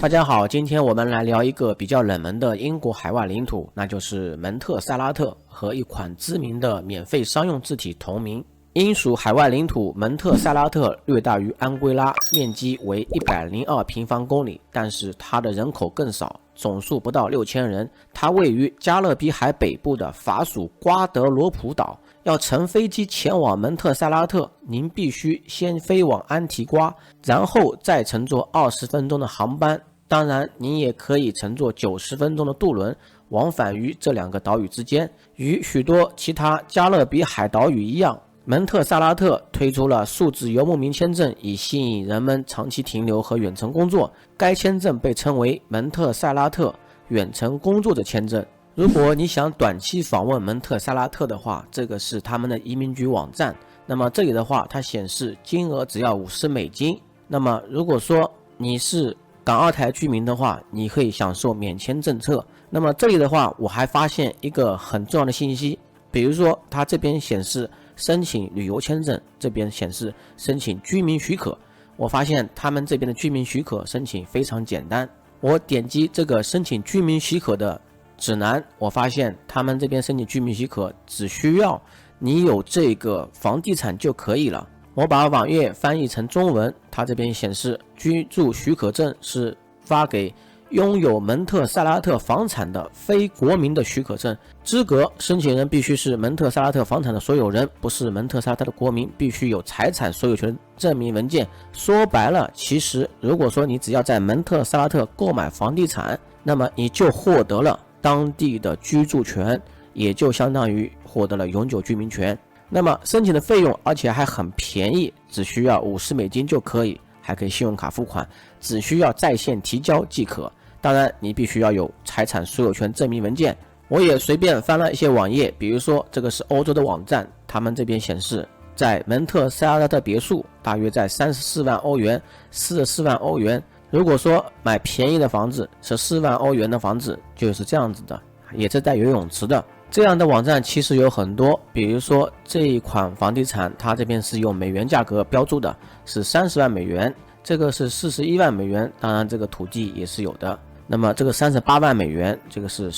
大家好，今天我们来聊一个比较冷门的英国海外领土，那就是蒙特塞拉特和一款知名的免费商用字体同名。英属海外领土蒙特塞拉特略大于安圭拉，面积为102平方公里，但是它的人口更少，总数不到6000人。它位于加勒比海北部的法属瓜德罗普岛。要乘飞机前往蒙特塞拉特，您必须先飞往安提瓜，然后再乘坐20分钟的航班。当然，您也可以乘坐90分钟的渡轮往返于这两个岛屿之间。与许多其他加勒比海岛屿一样，蒙特塞拉特推出了数字游牧民签证，以吸引人们长期停留和远程工作。该签证被称为蒙特塞拉特远程工作者签证。如果你想短期访问蒙特塞拉特的话，这个是他们的移民局网站。那么这里的话，它显示金额只要$50。那么如果说你是港澳台居民的话，你可以享受免签政策。那么这里的话，我还发现一个很重要的信息，比如说它这边显示申请旅游签证，这边显示申请居民许可。我发现他们这边的居民许可申请非常简单。我点击这个申请居民许可的指南，我发现他们这边申请居民许可只需要你有这个房地产就可以了。我把网页翻译成中文，它这边显示居住许可证是发给拥有蒙特塞拉特房产的非国民的许可证，资格申请人必须是蒙特塞拉特房产的所有人，不是蒙特塞拉特的国民，必须有财产所有权证明文件。说白了，其实如果说你只要在蒙特塞拉特购买房地产，那么你就获得了当地的居住权，也就相当于获得了永久居民权。那么申请的费用而且还很便宜，只需要$50就可以，还可以信用卡付款，只需要在线提交即可。当然你必须要有财产所有权证明文件。我也随便翻了一些网页，比如说这个是欧洲的网站，他们这边显示在蒙特塞拉特别墅大约在34万欧元44万欧元。如果说买便宜的房子14万欧元的房子就是这样子的，也是带游泳池的。这样的网站其实有很多，比如说这一款房地产它这边是用美元价格标注的，是30万美元，这个是41万美元，当然这个土地也是有的。那么这个38万美元，这个是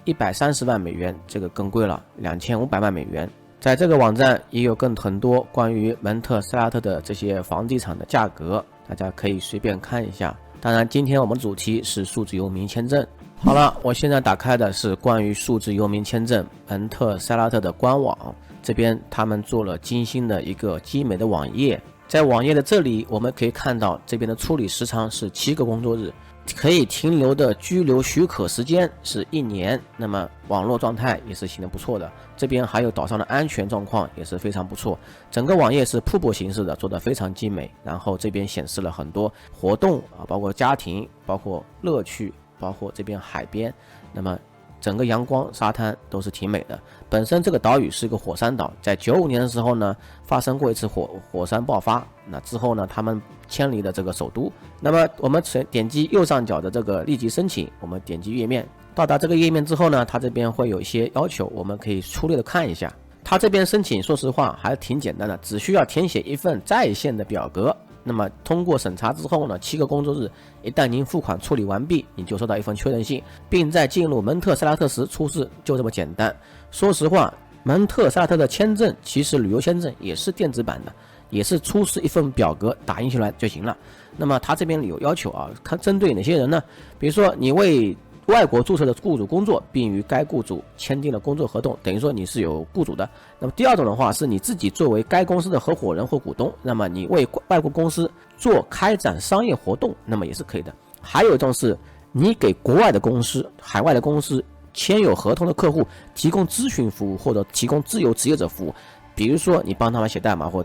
130万美元，这个更贵了，2500万美元。在这个网站也有很多关于蒙特塞拉特的这些房地产的价格，大家可以随便看一下。当然今天我们主题是数字游民签证。好了，我现在打开的是关于数字游民签证蒙特塞拉特的官网，这边他们做了精心的一个精美的网页。在网页的这里我们可以看到，这边的处理时长是7个工作日，可以停留的居留许可时间是1年，那么网络状态也是行得不错的。这边还有岛上的安全状况也是非常不错，整个网页是瀑布形式的，做得非常精美。然后这边显示了很多活动包括家庭，包括乐趣，包括这边海边，那么整个阳光沙滩都是挺美的。本身这个岛屿是一个火山岛，在95年的时候呢发生过一次火山爆发，那之后呢他们迁离了这个首都。那么我们点击右上角的这个立即申请，我们点击页面，到达这个页面之后呢，它这边会有一些要求，我们可以粗略的看一下。它这边申请说实话还挺简单的，只需要填写一份在线的表格，那么通过审查之后呢，7个工作日，一旦您付款处理完毕，你就收到一份确认信，并在进入蒙特塞拉特时出示，就这么简单。说实话，蒙特塞拉特的签证其实旅游签证也是电子版的，也是出示一份表格打印出来就行了。那么他这边有要求看针对哪些人呢？比如说你为外国注册的雇主工作，并与该雇主签订了工作合同，等于说你是有雇主的。那么第二种的话是你自己作为该公司的合伙人或股东，那么你为外国公司做开展商业活动，那么也是可以的。还有一种是你给国外的公司、海外的公司签有合同的客户提供咨询服务，或者提供自由职业者服务，比如说你帮他们写代码，或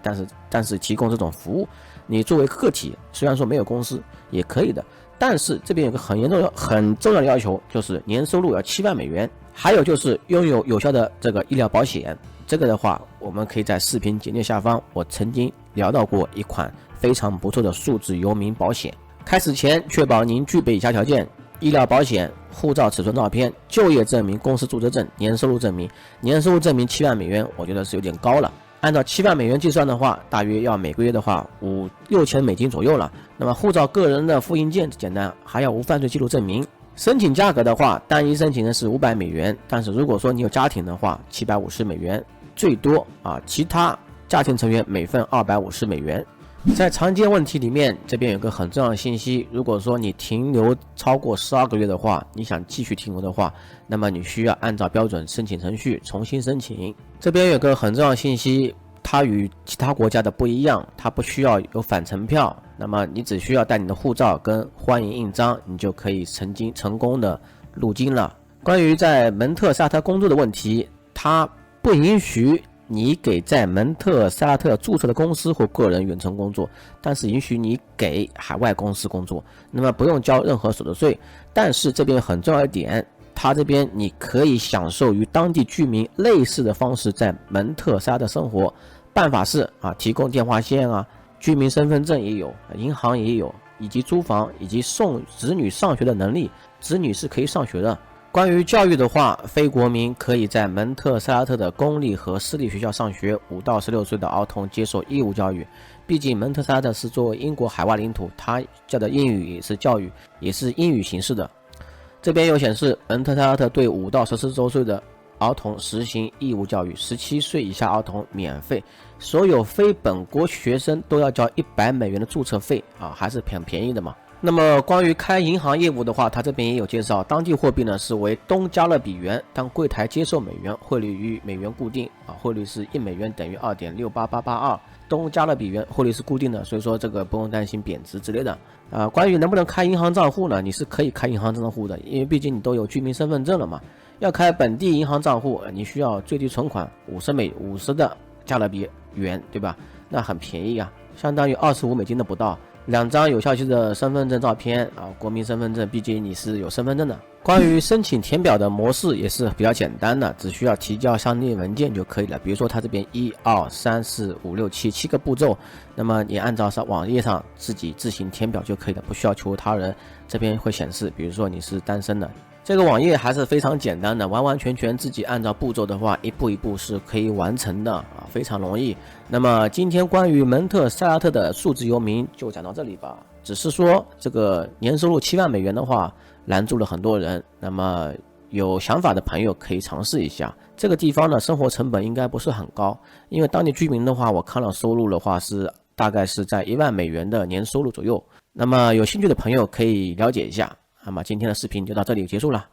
但是提供这种服务，你作为个体虽然说没有公司也可以的。但是这边有个很重要的要求，就是年收入要7万美元，还有就是拥有有效的这个医疗保险。这个的话我们可以在视频简介下方，我曾经聊到过一款非常不错的数字游民保险。开始前确保您具备以下条件：医疗保险、护照尺寸照片、就业证明、公司注册证、年收入证明。年收入证明7万美元我觉得是有点高了，按照7万美元计算的话，大约要每个月的话5、6千美金左右了。那么护照个人的复印件简单，还要无犯罪记录证明。申请价格的话，单一申请人是500美元，但是如果说你有家庭的话，750美元最多啊，其他家庭成员每份250美元。在常见问题里面，这边有个很重要的信息，如果说你停留超过12个月的话，你想继续停留的话，那么你需要按照标准申请程序重新申请。这边有个很重要的信息，它与其他国家的不一样，它不需要有返程票，那么你只需要带你的护照跟欢迎印章，你就可以成功的入境了。关于在蒙特萨拉特工作的问题，它不允许你给在蒙特萨拉特注册的公司或个人远程工作，但是允许你给海外公司工作，那么不用交任何所得税。但是这边很重要一点，它这边你可以享受与当地居民类似的方式在蒙特萨拉特生活。办法是提供电话线居民身份证也有，银行也有，以及租房以及送子女上学的能力，子女是可以上学的。关于教育的话，非国民可以在蒙特萨拉特的公立和私立学校上学，5到16岁的儿童接受义务教育。毕竟蒙特萨拉特是作为英国海外领土，它教的英语也是教育，也是英语形式的。这边有显示，蒙特萨拉特对5到14周岁的儿童实行义务教育，17岁以下儿童免费，所有非本国学生都要交100美元的注册费还是很便宜的嘛。那么关于开银行业务的话，它这边也有介绍，当地货币呢是为东加勒比元，当柜台接受美元，汇率与美元固定汇率是1美元等于2.68882，东加勒比元汇率是固定的，所以说这个不用担心贬值之类的。关于能不能开银行账户呢，你是可以开银行账户的，因为毕竟你都有居民身份证了嘛。要开本地银行账户，你需要最低存款50的加勒比元，对吧？那很便宜相当于25美金的不到。2张有效期的身份证照片国民身份证，毕竟你是有身份证的。关于申请填表的模式也是比较简单的，只需要提交相应文件就可以了。比如说它这边1、2、3、4、5、6、7个步骤，那么你按照网页上自己自行填表就可以了，不需要求他人。这边会显示，比如说你是单身的，这个网页还是非常简单的，完完全全自己按照步骤的话，一步一步是可以完成的非常容易。那么今天关于蒙特萨拉特的数字游民就讲到这里吧。只是说这个年收入7万美元的话，拦住了很多人。那么有想法的朋友可以尝试一下。这个地方的生活成本应该不是很高，因为当地居民的话，我看了收入的话是大概是在1万美元的年收入左右。那么有兴趣的朋友可以了解一下。那么今天的视频就到这里结束了。